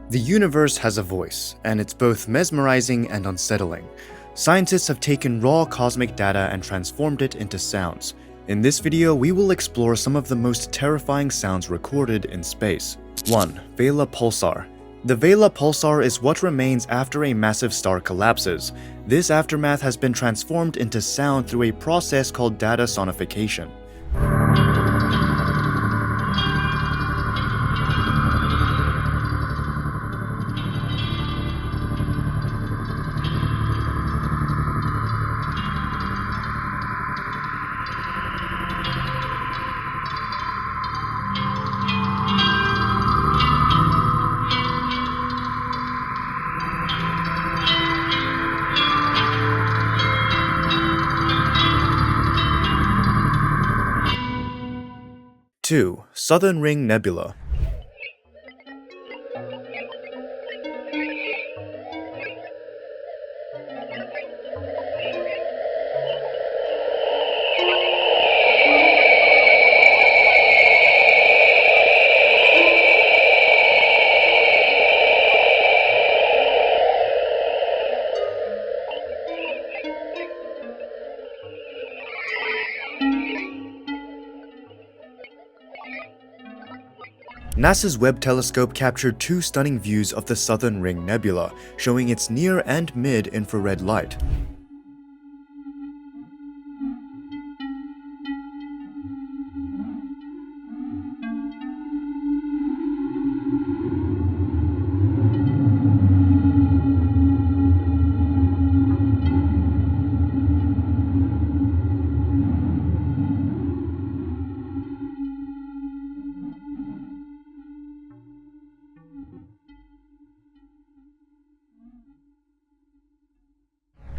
The universe has a voice, and it's both mesmerizing and unsettling. Scientists have taken raw cosmic data and transformed it into sounds. In this video, we will explore some of the most terrifying sounds recorded in space. 1. Vela pulsar. The Vela pulsar is what remains after a massive star collapses. This aftermath has been transformed into sound through a process called data sonification. 2. Southern Ring Nebula. NASA's Webb telescope captured two stunning views of the Southern Ring Nebula, showing its near and mid-infrared light.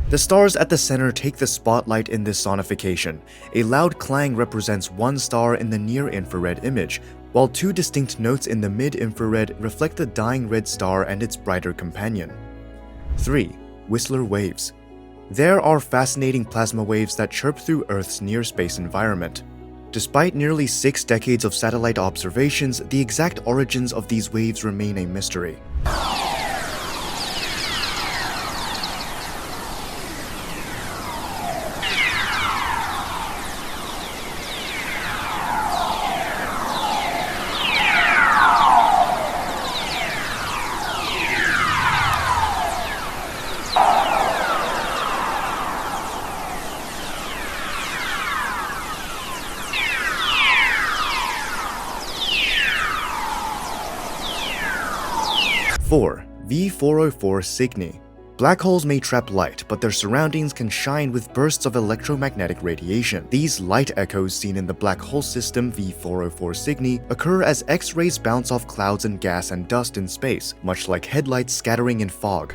The stars at the center take the spotlight in this sonification. A loud clang represents one star in the near-infrared image, while two distinct notes in the mid-infrared reflect the dying red star and its brighter companion. 3. Whistler waves. There are fascinating plasma waves that chirp through Earth's near-space environment. Despite nearly 6 decades of satellite observations, the exact origins of these waves remain a mystery. 4. V404 Cygni. Black holes may trap light, but their surroundings can shine with bursts of electromagnetic radiation. These light echoes seen in the black hole system V404 Cygni occur as X-rays bounce off clouds and gas and dust in space, much like headlights scattering in fog.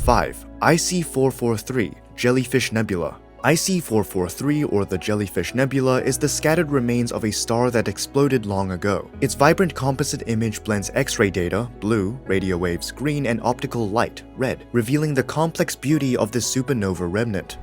5. IC443 Jellyfish Nebula. IC443, or the Jellyfish Nebula, is the scattered remains of a star that exploded long ago. Its vibrant composite image blends X-ray data, blue, radio waves, green, and optical light, red, revealing the complex beauty of this supernova remnant.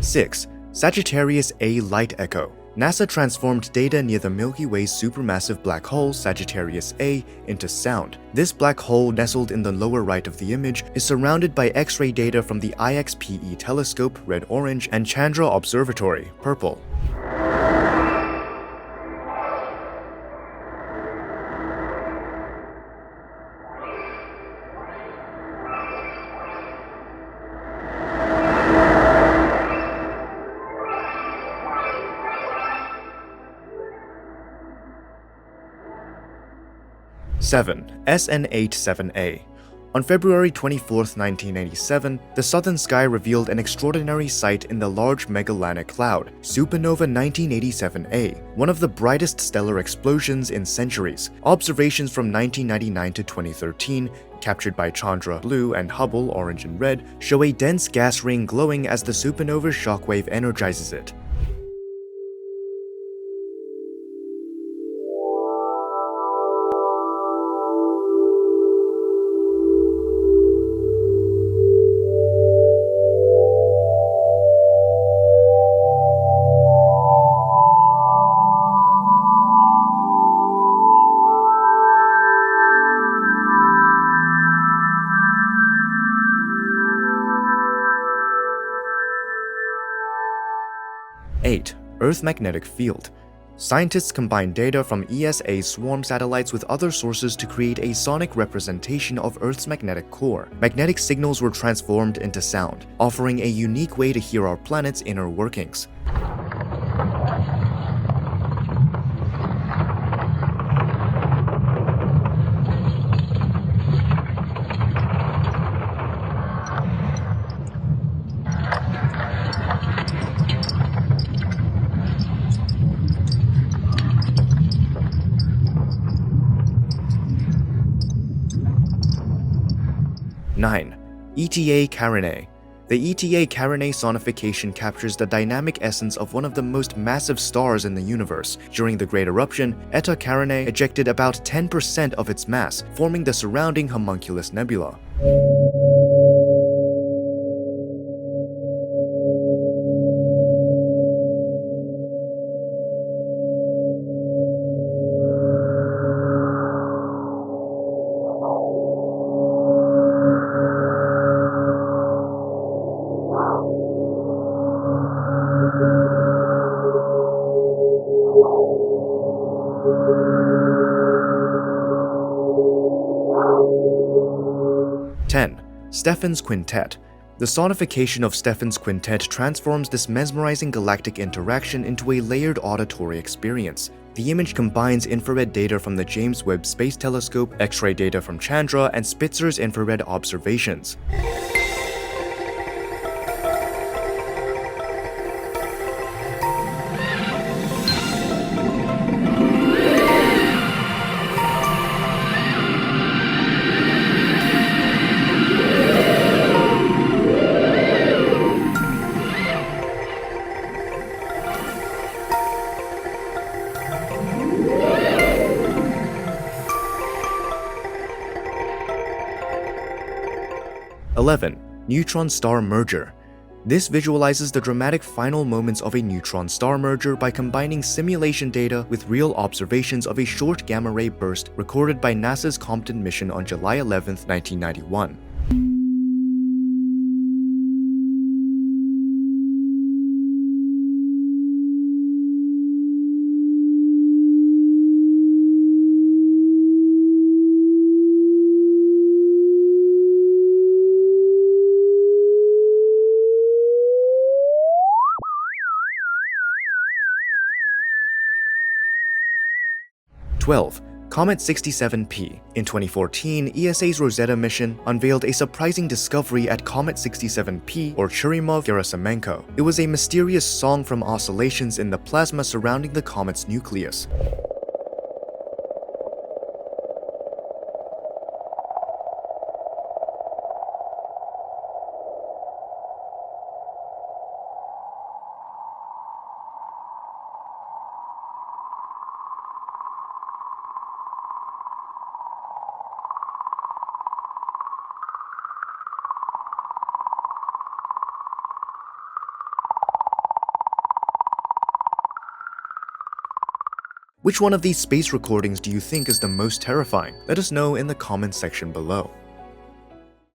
6. Sagittarius A Light Echo. NASA transformed data near the Milky Way's supermassive black hole Sagittarius A into sound. This black hole, nestled in the lower right of the image, is surrounded by X-ray data from the IXPE telescope, red-orange, and Chandra Observatory, purple. 7. SN87A. On February 24, 1987, the southern sky revealed an extraordinary sight in the Large Magellanic Cloud, supernova 1987A, one of the brightest stellar explosions in centuries. Observations from 1999 to 2013, captured by Chandra Blue and Hubble Orange and Red, show a dense gas ring glowing as the supernova's shockwave energizes it. 8. Earth magnetic field. Scientists combine data from ESA's swarm satellites with other sources to create a sonic representation of Earth's magnetic core. Magnetic signals were transformed into sound, offering a unique way to hear our planet's inner workings. 9. ETA Carinae. The ETA Carinae sonification captures the dynamic essence of one of the most massive stars in the universe. During the Great Eruption, Eta Carinae ejected about 10% of its mass, forming the surrounding homunculus nebula. 10. Stephan's Quintet. The sonification of Stephan's Quintet transforms this mesmerizing galactic interaction into a layered auditory experience. The image combines infrared data from the James Webb Space Telescope, X-ray data from Chandra, and Spitzer's infrared observations. 11. Neutron star merger. This visualizes the dramatic final moments of a neutron star merger by combining simulation data with real observations of a short gamma-ray burst recorded by NASA's Compton mission on July 11, 1991. 12. Comet 67P. In 2014, ESA's Rosetta mission unveiled a surprising discovery at Comet 67P, or Churyumov-Gerasimenko. It was a mysterious song from oscillations in the plasma surrounding the comet's nucleus. 'Which one of these space recordings do you think is the most terrifying? Let us know in the comments section below.